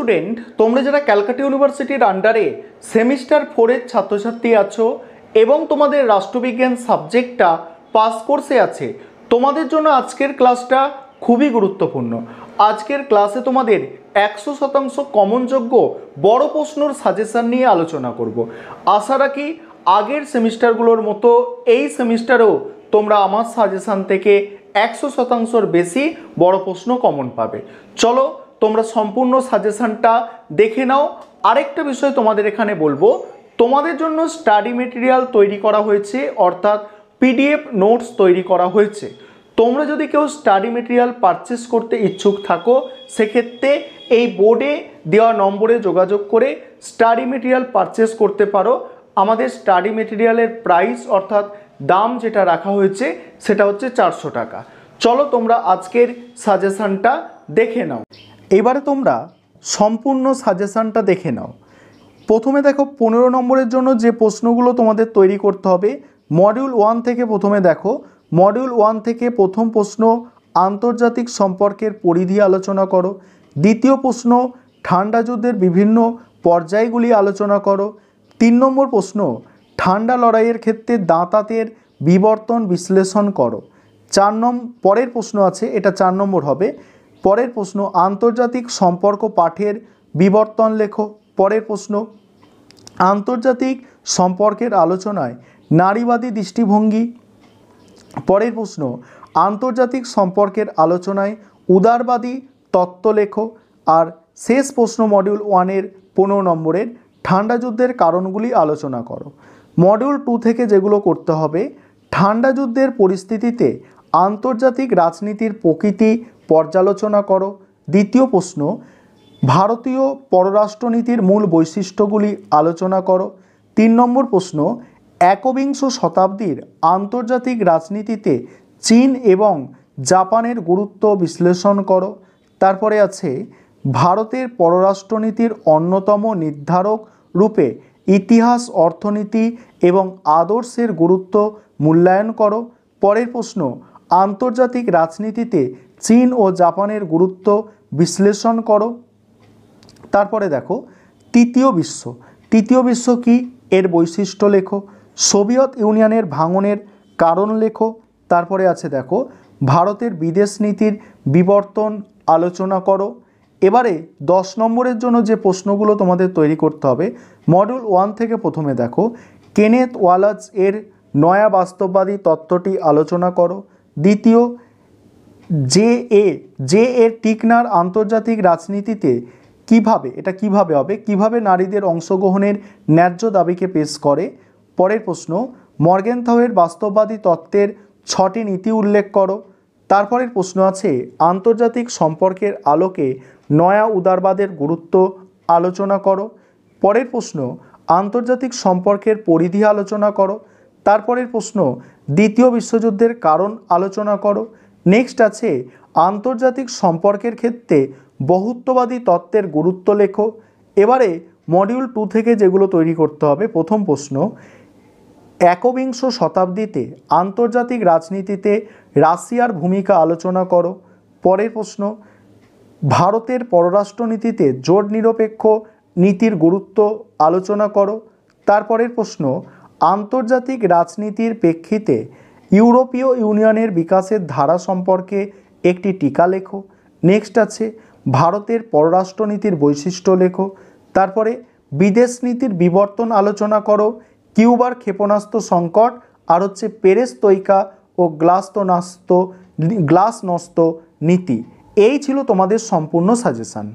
Student, তোমরা যারা ক্যালকাটা ইউনিভার্সিটির আন্ডারে সেমিস্টার 4-এর ছাত্রছাত্রী আছো এবং তোমাদের রাষ্ট্রবিজ্ঞান সাবজেক্টটা পাস কোর্সে আছে, তোমাদের জন্য আজকের ক্লাসটা খুবই গুরুত্বপূর্ণ। আজকের ক্লাসে তোমাদের 100% কমনযোগ্য বড় প্রশ্নর সাজেশান নিয়ে আলোচনা করব। আশা রাখি আগের সেমিস্টারগুলোর মতো এই সেমিস্টারেও তোমরা আমার সাজেশান থেকে 100%-র বেশি বড় প্রশ্ন কমন পাবে। চলো তোমরা সম্পূর্ণ সাজেশানটা দেখে নাও। আরেকটা বিষয় তোমাদের এখানে বলবো, তোমাদের জন্য স্টাডি মেটেরিয়াল তৈরি করা হয়েছে, অর্থাৎ পিডিএফ নোটস তৈরি করা হয়েছে। তোমরা যদি কেউ স্টাডি মেটেরিয়াল পারচেস করতে ইচ্ছুক থাকো, সেক্ষেত্রে এই বোর্ডে দেওয়া নম্বরে যোগাযোগ করে স্টাডি মেটেরিয়াল পারচেস করতে পারো। আমাদের স্টাডি মেটেরিয়ালের প্রাইস অর্থাৎ দাম যেটা রাখা হয়েছে সেটা হচ্ছে 400 টাকা। চলো তোমরা আজকের সাজেশানটা দেখে নাও। এবারে তোমরা সম্পূর্ণ সাজেশানটা দেখে নাও। প্রথমে দেখো 15 নম্বরের জন্য যে প্রশ্নগুলো তোমাদের তৈরি করতে হবে, মডিউল 1 থেকে প্রথমে দেখো। মডিউল 1 থেকে প্রথম প্রশ্ন, আন্তর্জাতিক সম্পর্কের পরিধি আলোচনা করো। দ্বিতীয় প্রশ্ন, ঠান্ডা যুদ্ধের বিভিন্ন পর্যায়গুলি আলোচনা করো। 3 নম্বর প্রশ্ন, ঠান্ডা লড়াইয়ের ক্ষেত্রে দাঁতাতের বিবর্তন বিশ্লেষণ করো। পরের প্রশ্ন আছে, এটা 4 নম্বর হবে। পরের প্রশ্ন, আন্তর্জাতিক সম্পর্ক পাঠের বিবর্তন লেখো। পরের প্রশ্ন, আন্তর্জাতিক সম্পর্কের আলোচনায় নারীবাদী দৃষ্টিভঙ্গি। পরের প্রশ্ন, আন্তর্জাতিক সম্পর্কের আলোচনায় উদারবাদী তত্ত্ব লেখো। আর শেষ প্রশ্ন মডিউল 1-এর 15 নম্বরের, ঠান্ডা যুদ্ধের কারণগুলি আলোচনা করো। মডিউল 2 থেকে যেগুলো করতে হবে, ঠান্ডা যুদ্ধের পরিস্থিতিতে আন্তর্জাতিক রাজনীতির প্রকৃতি পর্যালোচনা করো। দ্বিতীয় প্রশ্ন, ভারতীয় পররাষ্ট্রনীতির মূল বৈশিষ্ট্যগুলি আলোচনা করো। 3 নম্বর প্রশ্ন, একবিংশ শতাব্দীর আন্তর্জাতিক রাজনীতিতে চীন এবং জাপানের গুরুত্ব বিশ্লেষণ করো। তারপরে আছে, ভারতের পররাষ্ট্রনীতির অন্যতম নির্ধারক রূপে ইতিহাস, অর্থনীতি এবং আদর্শের গুরুত্ব মূল্যায়ন করো। পরের প্রশ্ন, আন্তর্জাতিক রাজনীতিতে চীন ও জাপানের গুরুত্ব বিশ্লেষণ করো। তারপরে দেখো, তৃতীয় বিশ্ব কি, এর বৈশিষ্ট্য লেখো। সোভিয়েত ইউনিয়নের ভাঙনের কারণ লেখো। তারপরে আছে দেখো, ভারতের বিদেশ নীতির বিবর্তন আলোচনা করো। এবারে 10 নম্বরের জন্য যে প্রশ্নগুলো তোমাদের তৈরি করতে হবে, মডিউল 1 থেকে প্রথমে দেখো, কেনেথ ওয়ালাস এর নয়া বাস্তববাদী তত্ত্বটি আলোচনা করো। দ্বিতীয়, জে এ টিকনার আন্তর্জাতিক রাজনীতিতে কিভাবে নারীদের অংশগ্রহণের ন্যায্য দাবিকে পেশ করে। পরের প্রশ্ন, মর্গেনথাউয়ের বাস্তববাদী তত্ত্বের 6টি নীতি উল্লেখ করো। তারপরের প্রশ্ন আছে, আন্তর্জাতিক সম্পর্কের আলোকে নয়া উদারবাদের গুরুত্ব আলোচনা করো। পরের প্রশ্ন, আন্তর্জাতিক সম্পর্কের পরিধি আলোচনা করো। তারপরের প্রশ্ন, দ্বিতীয় বিশ্বযুদ্ধের কারণ আলোচনা করো। নেক্সট আছে, আন্তর্জাতিক সম্পর্কের ক্ষেত্রে বহুত্ববাদী তত্ত্বের গুরুত্ব লেখো। এবারে মডিউল 2 থেকে যেগুলো তৈরি করতে হবে, প্রথম প্রশ্ন, একবিংশ শতাব্দীতে আন্তর্জাতিক রাজনীতিতে রাশিয়ার ভূমিকা আলোচনা করো। পরের প্রশ্ন, ভারতের পররাষ্ট্রনীতিতে জোট নিরপেক্ষ নীতির গুরুত্ব আলোচনা করো। তারপরের প্রশ্ন, আন্তর্জাতিক রাজনীতির প্রেক্ষিতে ইউরোপীয় ইউনিয়নের বিকাশের ধারা সম্পর্কে একটি টিকা লেখো। নেক্সট আছে, ভারতের পররাষ্ট্রনীতির বৈশিষ্ট্য লেখো। তারপরে বিদেশ নীতির বিবর্তন আলোচনা করো, কিউবার ক্ষেপণাস্ত্র সংকট, আর হচ্ছে পেরেস্ত্রয়িকা ও গ্লাসনস্ত নীতি। এই ছিল তোমাদের সম্পূর্ণ সাজেশান।